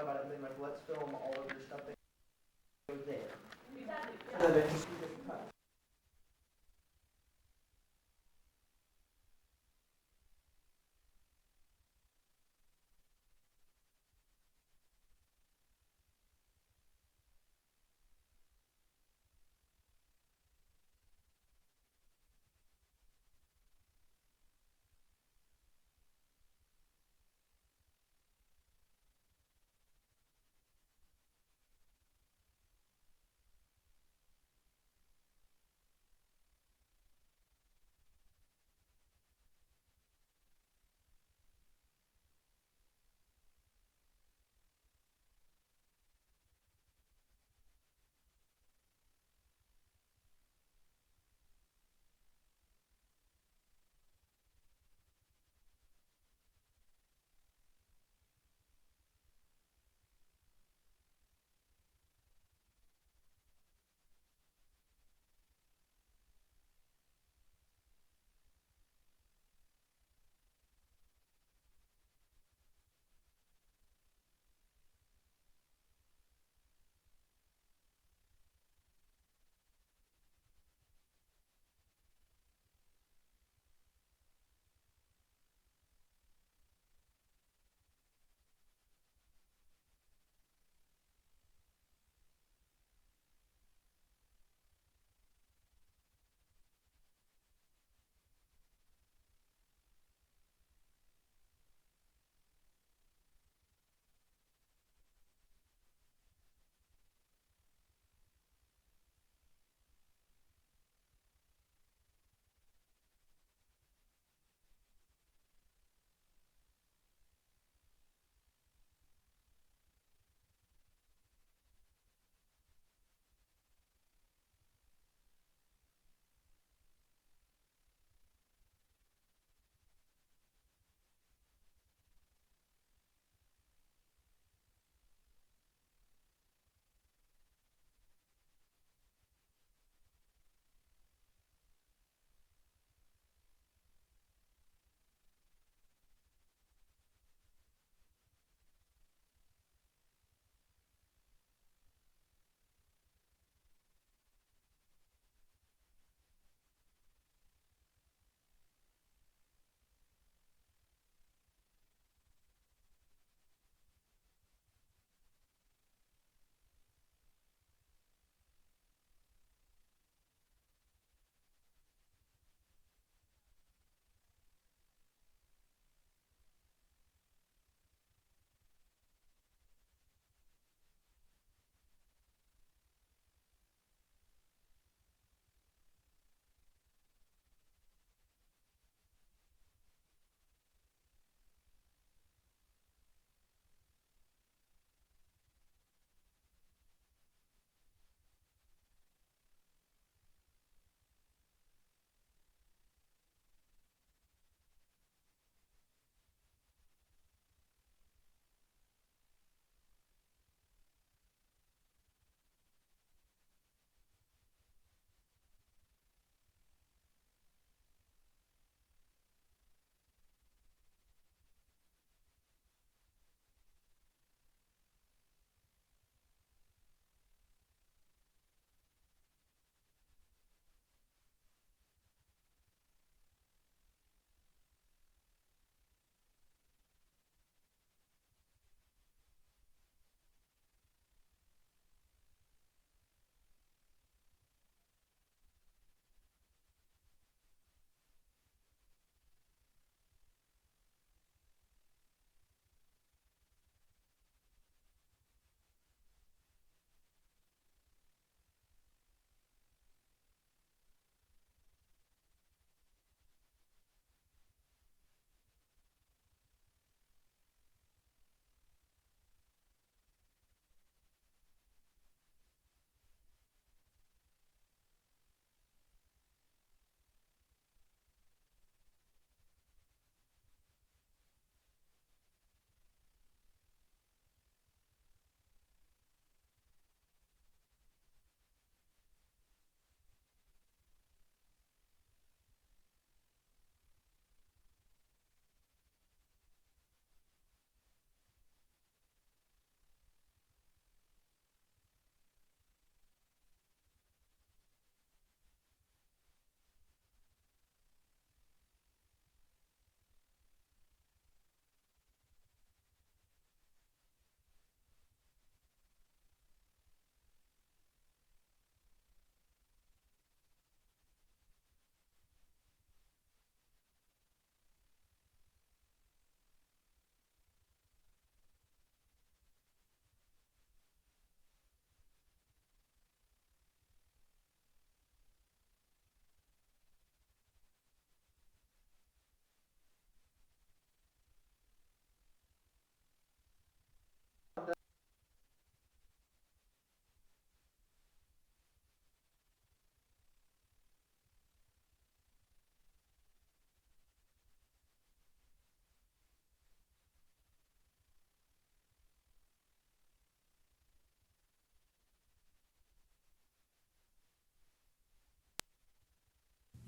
thought about it, being like, let's film all of your stuff that goes there. Exactly. So that you see this cut.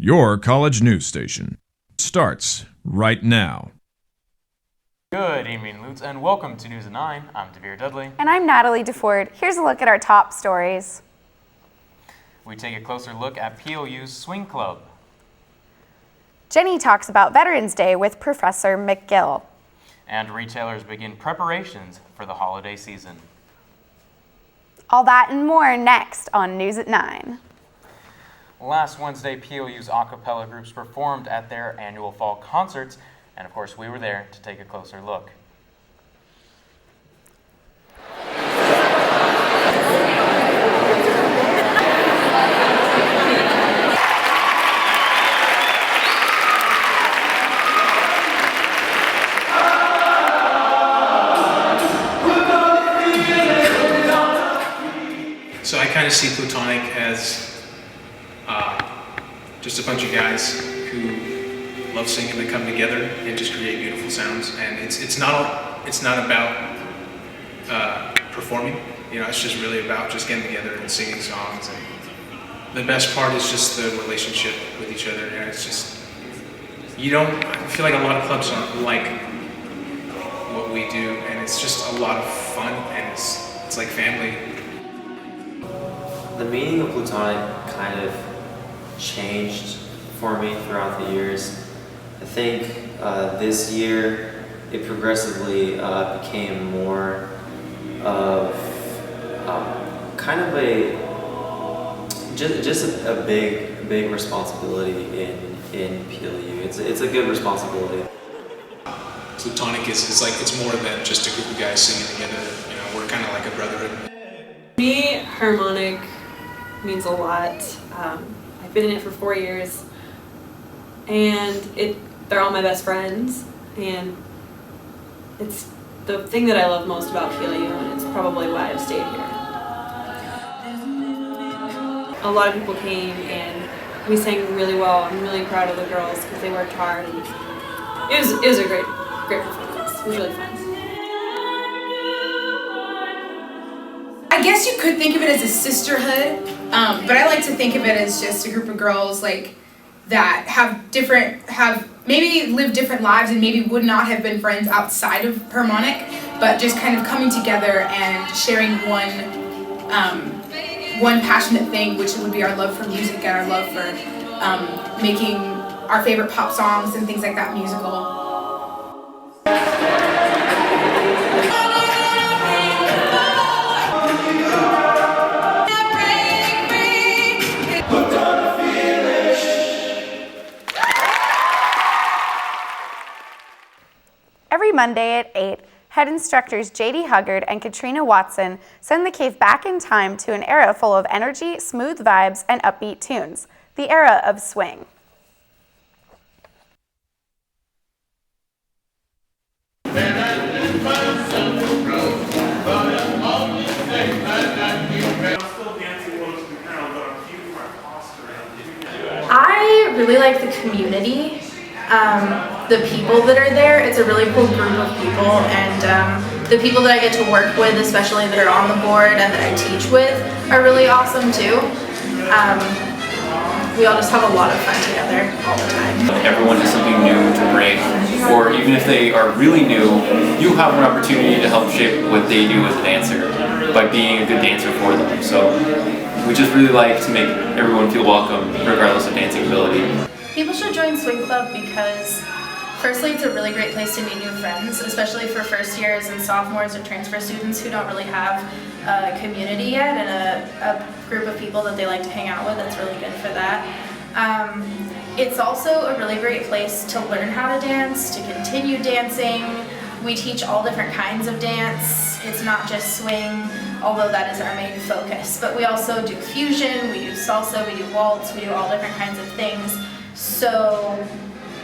Your college news station starts right now. Good evening, Lutz, and welcome to News at 9. I'm Devere Dudley. And I'm Natalie DeFord. Here's a look at our top stories. We take a closer look at PLU's Swing Club. Jenny talks about Veterans Day with Professor McGill. And retailers begin preparations for the holiday season. All that and more next on News at 9. Last Wednesday, PLU's Acapella groups performed at their annual fall concerts, and of course we were there to take a closer look. So I kind of see Plutonic as just a bunch of guys who love singing that come together and just create beautiful sounds. And it's not about performing. You know, it's just really about just getting together and singing songs. And the best part is just the relationship with each other. And it's just I feel like a lot of clubs aren't like what we do, and it's just a lot of fun, and it's like family. The meaning of Plutonic kind of changed for me throughout the years. I think this year it progressively became more of kind of just a big responsibility in PLU. It's a good responsibility. Plutonic is like, it's more than just a group of guys singing together. You know, we're kind of like a brotherhood. Me, harmonic means a lot. I've been in it for 4 years, and they're all my best friends, and it's the thing that I love most about PLU, and it's probably why I've stayed here. A lot of people came, and we sang really well. I'm really proud of the girls because they worked hard, and it was a great performance. It was really fun. I guess you could think of it as a sisterhood, but I like to think of it as just a group of girls like that have maybe lived different lives and maybe would not have been friends outside of harmonic, but just kind of coming together and sharing one passionate thing, which would be our love for music and our love for making our favorite pop songs and things like that musical. Every Monday at 8, head instructors J.D. Huggard and Katrina Watson send the cave back in time to an era full of energy, smooth vibes, and upbeat tunes, the era of swing. I really like the community, the people that are there. It's a really cool group of people, and the people that I get to work with, especially that are on the board and that I teach with, are really awesome too. We all just have a lot of fun together all the time. Everyone has something new to bring, or even if they are really new, you have an opportunity to help shape what they do as a dancer by being a good dancer for them. So we just really like to make everyone feel welcome regardless of dancing ability. People should join Swing Club because firstly it's a really great place to meet new friends, especially for first years and sophomores or transfer students who don't really have a community yet and a group of people that they like to hang out with. That's really good for that. It's also a really great place to learn how to dance, to continue dancing. We teach all different kinds of dance. It's not just swing, although that is our main focus. But we also do fusion, we do salsa, we do waltz, we do all different kinds of things. So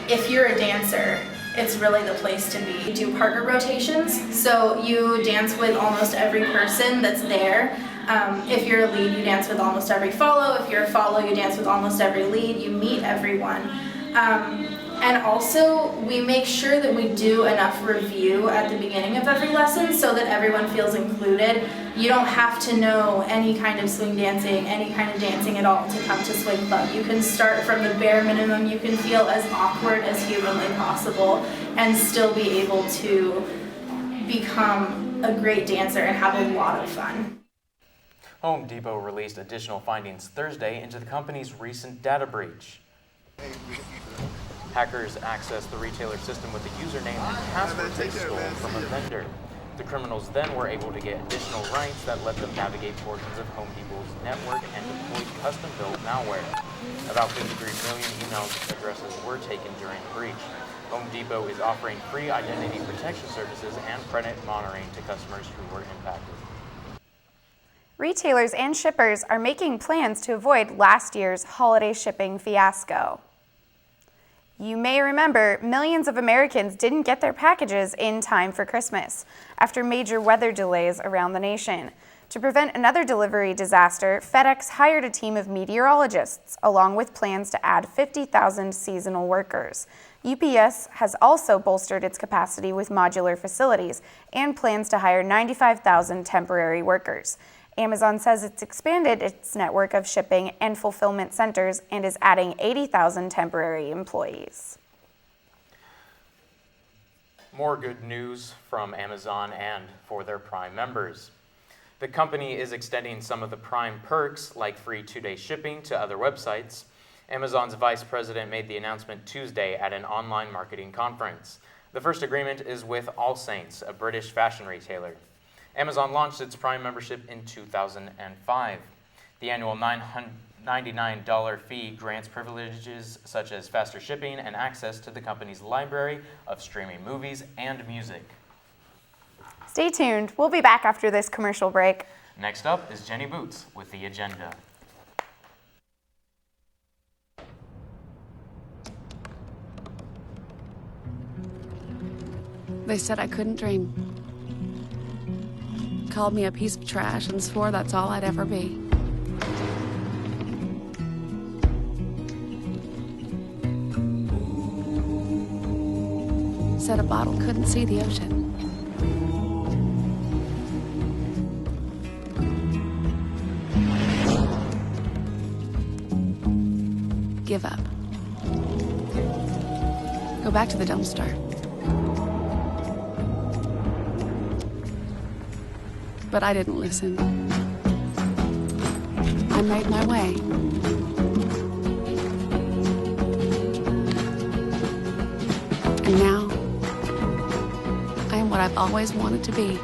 if you're a dancer, it's really the place to be. We do partner rotations, so you dance with almost every person that's there. If you're a lead, you dance with almost every follow. If you're a follow, you dance with almost every lead. You meet everyone. And also, we make sure that we do enough review at the beginning of every lesson so that everyone feels included. You don't have to know any kind of swing dancing, any kind of dancing at all to come to swing club. You can start from the bare minimum. You can feel as awkward as humanly possible and still be able to become a great dancer and have a lot of fun. Home Depot released additional findings Thursday into the company's recent data breach. Hackers accessed the retailer system with a username and password they stole from a vendor. The criminals then were able to get additional rights that let them navigate portions of Home Depot's network and deploy custom-built malware. About 53 million email addresses were taken during the breach. Home Depot is offering free identity protection services and credit monitoring to customers who were impacted. Retailers and shippers are making plans to avoid last year's holiday shipping fiasco. You may remember millions of Americans didn't get their packages in time for Christmas after major weather delays around the nation. To prevent another delivery disaster, FedEx hired a team of meteorologists, along with plans to add 50,000 seasonal workers. UPS has also bolstered its capacity with modular facilities and plans to hire 95,000 temporary workers. Amazon says it's expanded its network of shipping and fulfillment centers and is adding 80,000 temporary employees. More good news from Amazon and for their Prime members. The company is extending some of the Prime perks, like free 2-day shipping, to other websites. Amazon's vice president made the announcement Tuesday at an online marketing conference. The first agreement is with All Saints, a British fashion retailer. Amazon launched its Prime membership in 2005. The annual $99 fee grants privileges such as faster shipping and access to the company's library of streaming movies and music. Stay tuned. We'll be back after this commercial break. Next up is Jenny Boots with the agenda. They said I couldn't dream. Called me a piece of trash and swore that's all I'd ever be. Said a bottle couldn't see the ocean. Give up. Go back to the dumpster. But I didn't listen. I made my way. And now, I am what I've always wanted to be.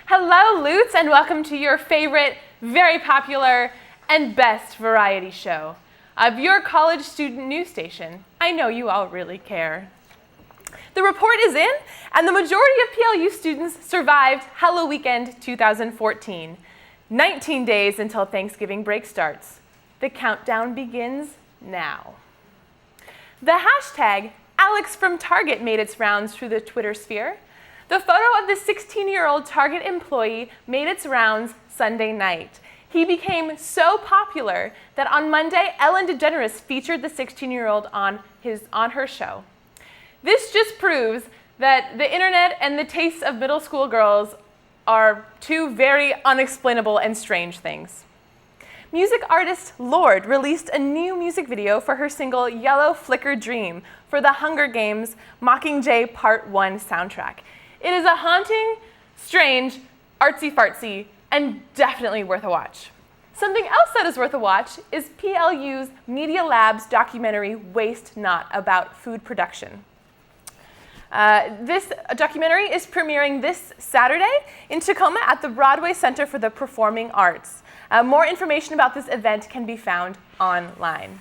Hello, Loots, and welcome to your favorite, very popular, and best variety show of your college student news station. I know you all really care. The report is in, and the majority of PLU students survived Hello Weekend 2014. 19 days until Thanksgiving break starts. The countdown begins now. The hashtag Alex from Target made its rounds through the Twitter sphere. The photo of the 16-year-old Target employee made its rounds Sunday night. He became so popular that on Monday, Ellen DeGeneres featured the 16-year-old on her show. This just proves that the internet and the tastes of middle school girls are two very unexplainable and strange things. Music artist Lorde released a new music video for her single Yellow Flicker Dream for the Hunger Games Mockingjay Part 1 soundtrack. It is a haunting, strange, artsy-fartsy, and definitely worth a watch. Something else that is worth a watch is PLU's Media Lab's documentary Waste Not, about food production. This documentary is premiering this Saturday in Tacoma at the Broadway Center for the Performing Arts. More information about this event can be found online.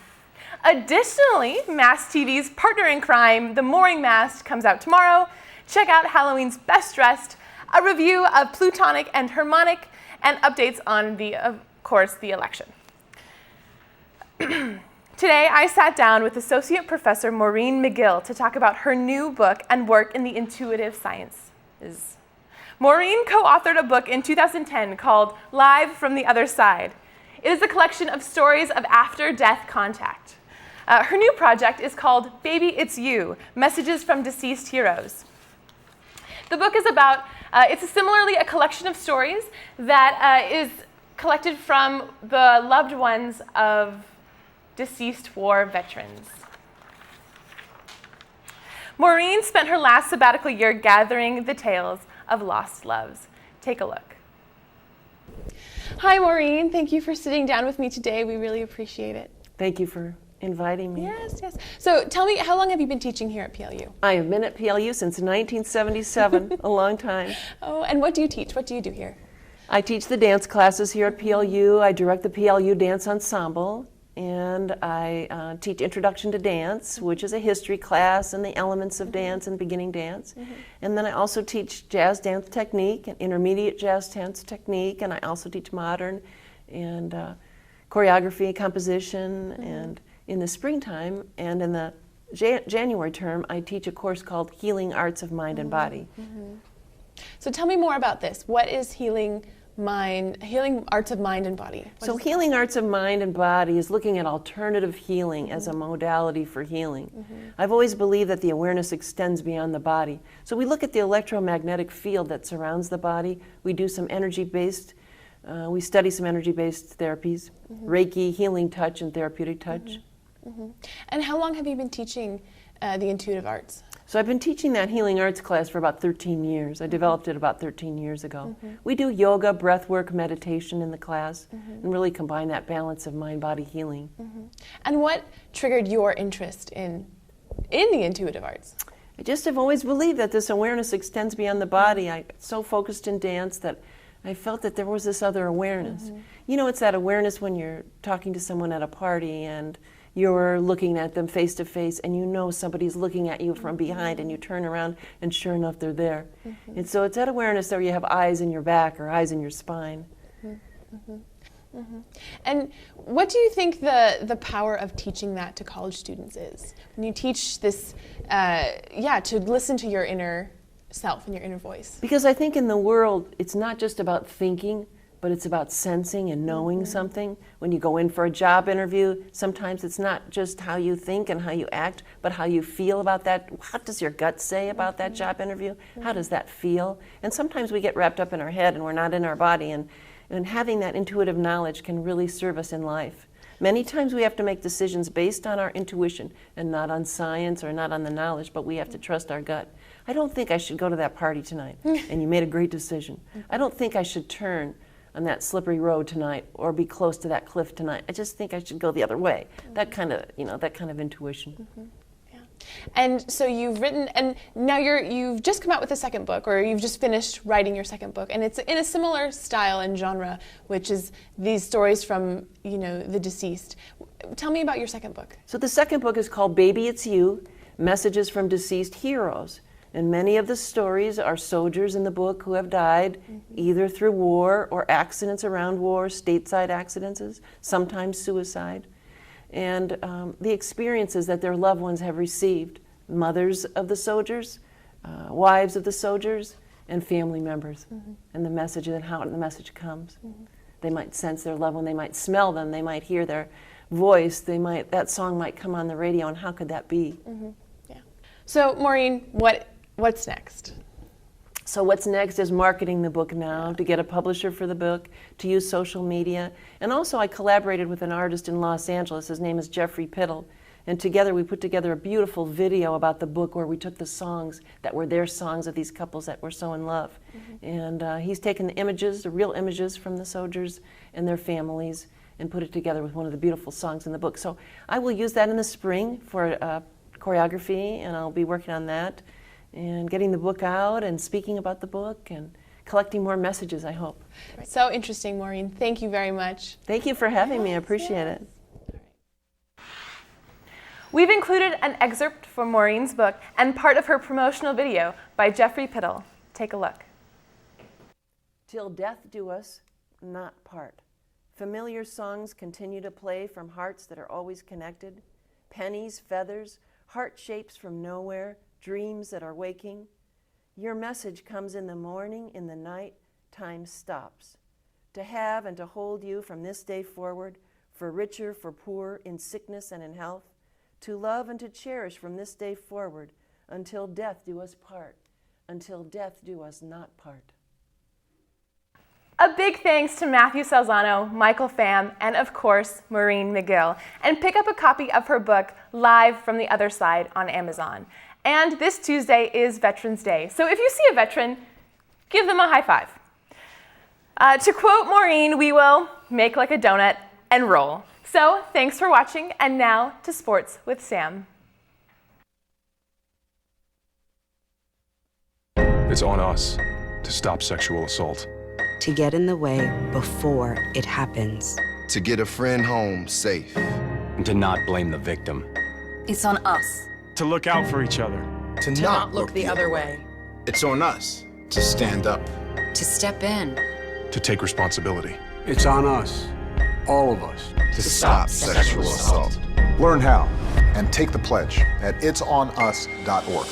Additionally, Mast TV's partner in crime, The Maureens Mast, comes out tomorrow. Check out Halloween's Best Dressed, a review of Plutonic and Harmonic, and updates on, of course, the election. Today, I sat down with Associate Professor Maureen McGill to talk about her new book and work in the intuitive sciences. Maureen co-authored a book in 2010 called Live from the Other Side. It is a collection of stories of after-death contact. Her new project is called Baby It's You, Messages from Deceased Heroes. The book is about, it's similarly a collection of stories that is collected from the loved ones of deceased war veterans. Maureen spent her last sabbatical year gathering the tales of lost loves. Take a look. Hi, Maureen. Thank you for sitting down with me today. We really appreciate it. Thank you for inviting me. Yes. So tell me, how long have you been teaching here at PLU? I have been at PLU since 1977, a long time. Oh, and what do you teach? What do you do here? I teach the dance classes here at PLU. I direct the PLU Dance Ensemble, and I teach Introduction to Dance, which is a history class and the elements of dance and beginning dance. And then I also teach jazz dance technique and intermediate jazz dance technique, and I also teach modern and choreography, composition, and in the springtime and in the January term, I teach a course called Healing Arts of Mind and Body. So tell me more about this. What is Healing Arts of Mind and Body? So Healing Arts of Mind and Body is looking at alternative healing as a modality for healing. I've always believed that the awareness extends beyond the body. So we look at the electromagnetic field that surrounds the body. We do some energy-based, we study some energy-based therapies, Reiki, healing touch, and therapeutic touch. And how long have you been teaching the intuitive arts? So I've been teaching that healing arts class for about 13 years. I developed it about 13 years ago. We do yoga, breath work, meditation in the class, and really combine that balance of mind-body healing. And what triggered your interest in the intuitive arts? I just have always believed that this awareness extends beyond the body. I got so focused in dance that I felt that there was this other awareness. You know, it's that awareness when you're talking to someone at a party and you're looking at them face to face and you know somebody's looking at you from behind and you turn around and sure enough they're there. And so it's that awareness where you have eyes in your back or eyes in your spine. And what do you think the power of teaching that to college students is? When you teach this, to listen to your inner self and your inner voice. Because I think in the world it's not just about thinking, but it's about sensing and knowing something. When you go in for a job interview, sometimes it's not just how you think and how you act, but how you feel about that. What does your gut say about that job interview? How does that feel? And sometimes we get wrapped up in our head and we're not in our body, and having that intuitive knowledge can really serve us in life. Many times we have to make decisions based on our intuition and not on science or not on the knowledge, but we have to trust our gut. I don't think I should go to that party tonight, and you made a great decision. I don't think I should turn on that slippery road tonight or be close to that cliff tonight. I just think I should go the other way. That kind of intuition. And so you've written, and now you've just come out with a second book, or you've just finished writing your second book, and it's in a similar style and genre, which is these stories from, the deceased. Tell me about your second book. So the second book is called Baby It's You, Messages from Deceased Heroes. And many of the stories are soldiers in the book who have died either through war or accidents around war, stateside accidents, sometimes suicide. And the experiences that their loved ones have received, mothers of the soldiers, wives of the soldiers, and family members, and the message and how the message comes. They might sense their loved one, they might smell them, they might hear their voice, that song might come on the radio, and how could that be? So Maureen, what's next? So what's next is marketing the book now, to get a publisher for the book, to use social media. And also I collaborated with an artist in Los Angeles. His name is Jeffrey Pittle. And together we put together a beautiful video about the book where we took the songs that were their songs of these couples that were so in love. And he's taken the images, the real images from the soldiers and their families, and put it together with one of the beautiful songs in the book. So I will use that in the spring for choreography, and I'll be working on that and getting the book out and speaking about the book and collecting more messages, I hope. So interesting, Maureen. Thank you very much. Thank you for having me. I appreciate it. We've included an excerpt from Maureen's book and part of her promotional video by Jeffrey Pittle. Take a look. Till death do us not part. Familiar songs continue to play from hearts that are always connected. Pennies, feathers, heart shapes from nowhere, dreams that are waking. Your message comes in the morning, in the night, time stops. To have and to hold you from this day forward, for richer, for poor, in sickness and in health. To love and to cherish from this day forward, until death do us part, until death do us not part. A big thanks to Matthew Salzano, Michael Pham, and of course, Maureen McGill. And pick up a copy of her book, Live from the Other Side, on Amazon. And this Tuesday is Veterans Day, so if you see a veteran, give them a high five. To quote Maureen, we will make like a donut and roll. So thanks for watching, and now to sports with Sam. It's on us to stop sexual assault. To get in the way before it happens. To get a friend home safe. And to not blame the victim. It's on us. To look out for each other. To not look the other way. It's on us to stand up. To step in. To take responsibility. It's on us, all of us, to stop sexual assault. Learn how and take the pledge at itsonus.org.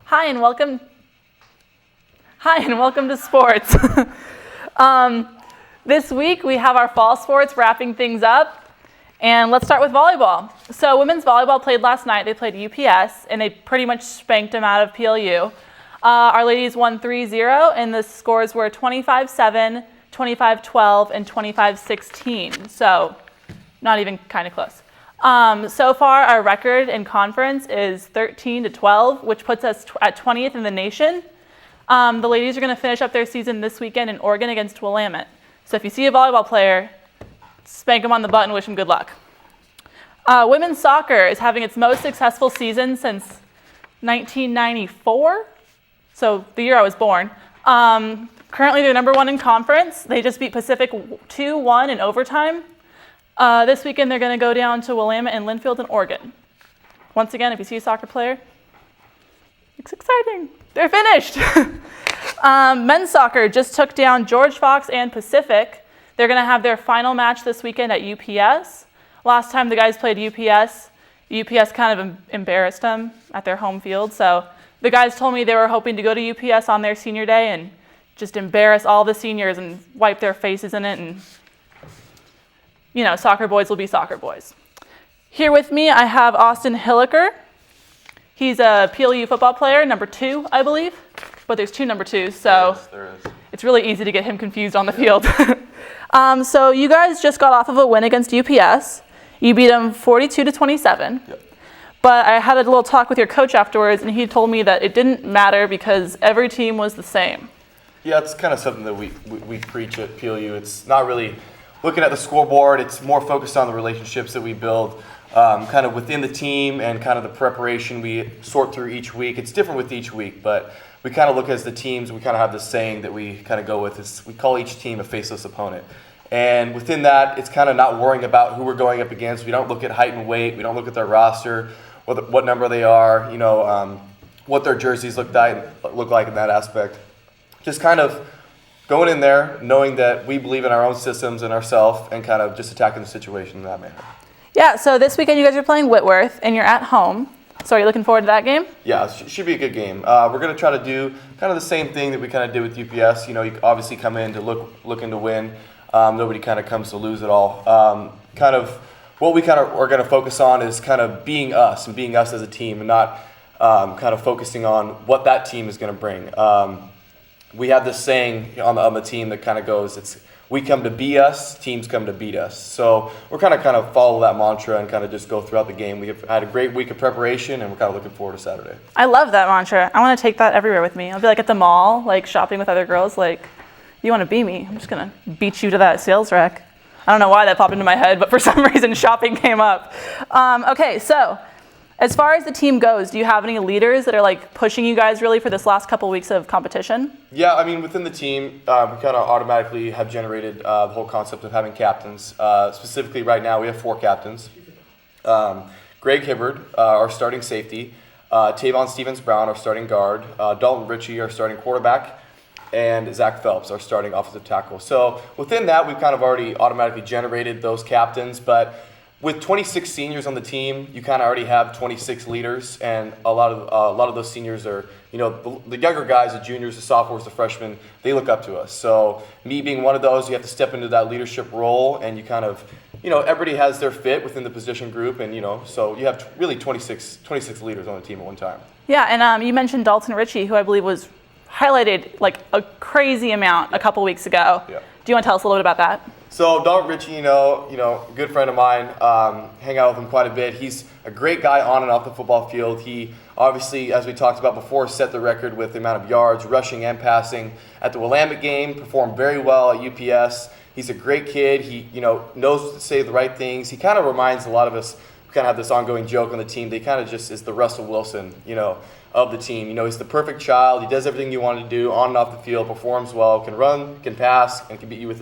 Hi and welcome to sports. This week we have our fall sports wrapping things up, and let's start with volleyball. So women's volleyball played last night. They played UPS and they pretty much spanked them out of PLU. Our ladies won 3-0 and the scores were 25-7, 25-12, and 25-16. So not even kind of close. So far, our record in conference is 13-12, which puts us at 20th in the nation. The ladies are going to finish up their season this weekend in Oregon against Willamette. So if you see a volleyball player, spank them on the butt and wish them good luck. Women's soccer is having its most successful season since 1994, so the year I was born. Currently, they're number one in conference. They just beat Pacific 2-1 in overtime. This weekend, they're going to go down to Willamette and Linfield in Oregon. Once again, if you see a soccer player, it's exciting. They're finished. Men's soccer just took down George Fox and Pacific. They're going to have their final match this weekend at UPS. Last time the guys played UPS kind of embarrassed them at their home field. So the guys told me they were hoping to go to UPS on their senior day and just embarrass all the seniors and wipe their faces in it, and you know, soccer boys will be soccer boys. Here with me, I have Austin Hilliker. He's a PLU football player, number 2, I believe. But there's 2 number 2s, so there is. It's really easy to get him confused on the field. So you guys just got off of a win against UPS. You beat them 42-27. Yep. But I had a little talk with your coach afterwards, and he told me that it didn't matter because every team was the same. Yeah, it's kind of something that we preach at PLU. It's not really looking at the scoreboard. It's more focused on the relationships that we build kind of within the team and kind of the preparation we sort through each week. It's different with each week, but we kind of look as the teams. We kind of have this saying that we kind of go with. Is we call each team a faceless opponent. And within that, it's kind of not worrying about who we're going up against. We don't look at height and weight. We don't look at their roster, what number they are, you know, what their jerseys look like in that aspect. Just kind of going in there, knowing that we believe in our own systems and ourselves, and kind of just attacking the situation in that manner. Yeah, so this weekend you guys are playing Whitworth, and you're at home. So are you looking forward to that game? Yeah, it should be a good game. We're going to try to do kind of the same thing that we kind of did with UPS. You know, you obviously come in to looking to win. Nobody kind of comes to lose at all. Kind of what we kind of are going to focus on is kind of being us and being us as a team, and not kind of focusing on what that team is going to bring. we have this saying on the team that kind of goes, it's we come to be us, teams come to beat us. So we're kind of follow that mantra and kind of just go throughout the game. We have had a great week of preparation, and we're kind of looking forward to Saturday. I love that mantra. I want to take that everywhere with me. I'll be like at the mall, like shopping with other girls, like, you want to be me? I'm just going to beat you to that sales rec. I don't know why that popped into my head, but for some reason shopping came up. Okay, so as far as the team goes, do you have any leaders that are like pushing you guys really for this last couple weeks of competition? Yeah, I mean, within the team, we kind of automatically have generated the whole concept of having captains. Specifically right now, we have 4 captains. Greg Hibbard, our starting safety. Tavon Stevens-Brown, our starting guard. Dalton Ritchie, our starting quarterback. And Zach Phelps, our starting offensive tackle. So within that, we've kind of already automatically generated those captains, but with 26 seniors on the team, you kind of already have 26 leaders, and a lot of those seniors are, the younger guys, the juniors, the sophomores, the freshmen, they look up to us. So me being one of those, you have to step into that leadership role, and you kind of, everybody has their fit within the position group, and so you have really 26 leaders on the team at one time. Yeah, and you mentioned Dalton Ritchie, who I believe was highlighted like a crazy amount a couple weeks ago. Yeah. Do you want to tell us a little bit about that? So Dalton Ritchie, good friend of mine, hang out with him quite a bit. He's a great guy on and off the football field. He obviously, as we talked about before, set the record with the amount of yards, rushing and passing at the Willamette game, performed very well at UPS. He's a great kid. He, knows to say the right things. He kind of reminds a lot of us, we kind of have this ongoing joke on the team, they kind of just is the Russell Wilson, of the team. He's the perfect child. He does everything you want to do on and off the field, performs well, can run, can pass, and can beat you with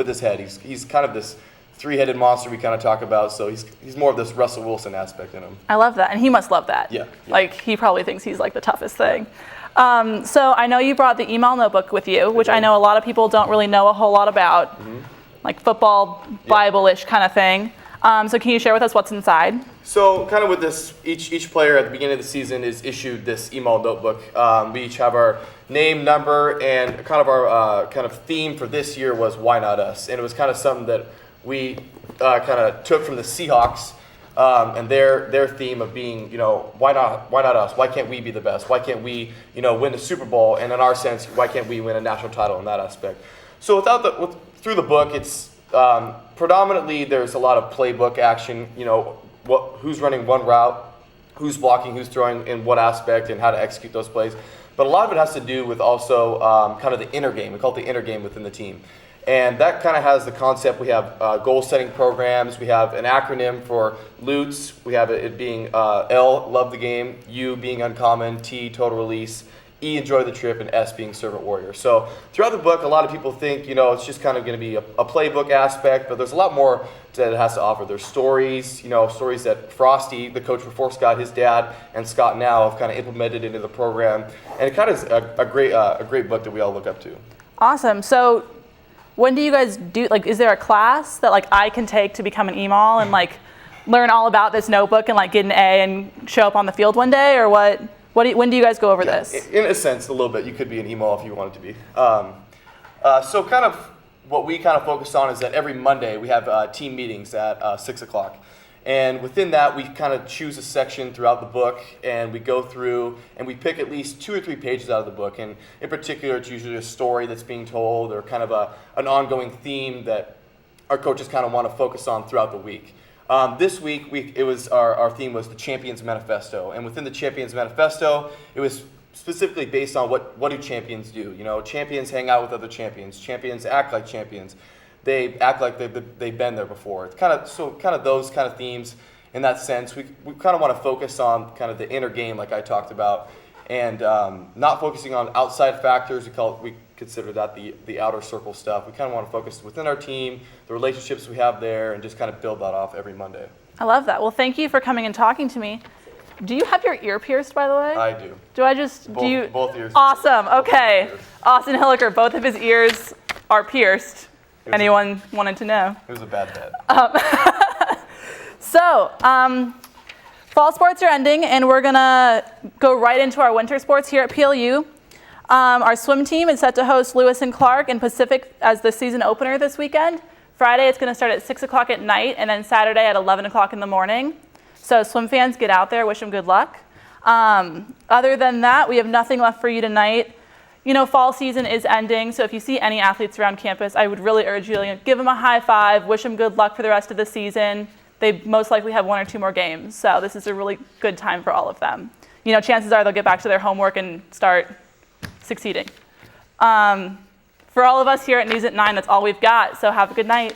his head. He's kind of this three-headed monster we kind of talk about, so he's more of this Russell Wilson aspect in him. I love that, and he must love that. Yeah. Like, he probably thinks he's like the toughest thing. So I know you brought the email notebook with you, which I know a lot of people don't really know a whole lot about, like football, Bible-ish kind of thing. So can you share with us what's inside? So kind of with this, each player at the beginning of the season is issued this email notebook. We each have our name, number, and kind of our kind of theme for this year was Why Not Us? And it was kind of something that we kind of took from the Seahawks and their theme of being, why not us? Why can't we be the best? Why can't we, win the Super Bowl? And in our sense, why can't we win a national title in that aspect? So through the book, it's predominantly there's a lot of playbook action, who's running one route, who's blocking, who's throwing in what aspect, and how to execute those plays. But a lot of it has to do with also kind of the inner game. We call it the inner game within the team. And that kind of has the concept. We have goal-setting programs. We have an acronym for LOOTS. We have it being L, love the game, U being uncommon, T, total release, E, enjoy the trip, and S being servant warrior. So throughout the book, a lot of people think, it's just kind of going to be a playbook aspect, but there's a lot more that it has to offer. There's stories, stories that Frosty, the coach before Scott, his dad, and Scott now have kind of implemented into the program. And it kind of is a great book that we all look up to. Awesome. So when do you guys do, is there a class that I can take to become an EMAL and learn all about this notebook and get an A and show up on the field one day, or what? When do you guys go over this? In a sense, a little bit. You could be an EMAL if you wanted to be. So kind of what we kind of focus on is that every Monday we have team meetings at 6 o'clock. And within that, we kind of choose a section throughout the book, and we go through and we pick at least 2 or 3 pages out of the book. And in particular, it's usually a story that's being told or kind of an ongoing theme that our coaches kind of want to focus on throughout the week. This week, it was our theme was the Champions Manifesto, and within the Champions Manifesto, it was specifically based on what do champions do. Champions hang out with other champions. Champions act like champions. They act like they've been there before. It's kind of those kind of themes in that sense. We kind of want to focus on kind of the inner game, like I talked about, and not focusing on outside factors. We consider that the outer circle stuff. We kind of want to focus within our team, the relationships we have there, and just kind of build that off every Monday. I love that. Well, thank you for coming and talking to me. Do you have your ear pierced, by the way? I do. Both ears. Awesome. Okay. Austin Hilliker, both of his ears are pierced. Anyone wanted to know? It was a bad bet. So, fall sports are ending, and we're going to go right into our winter sports here at PLU. Our swim team is set to host Lewis and Clark and Pacific as the season opener this weekend. Friday, it's going to start at 6 o'clock at night, and then Saturday at 11 o'clock in the morning. So swim fans, get out there. Wish them good luck. Other than that, we have nothing left for you tonight. You know, fall season is ending, so if you see any athletes around campus, I would really urge you to give them a high five, wish them good luck for the rest of the season. They most likely have 1 or 2 more games, so this is a really good time for all of them. You know, chances are they'll get back to their homework and start succeeding. For all of us here at News at 9, that's all we've got, so have a good night.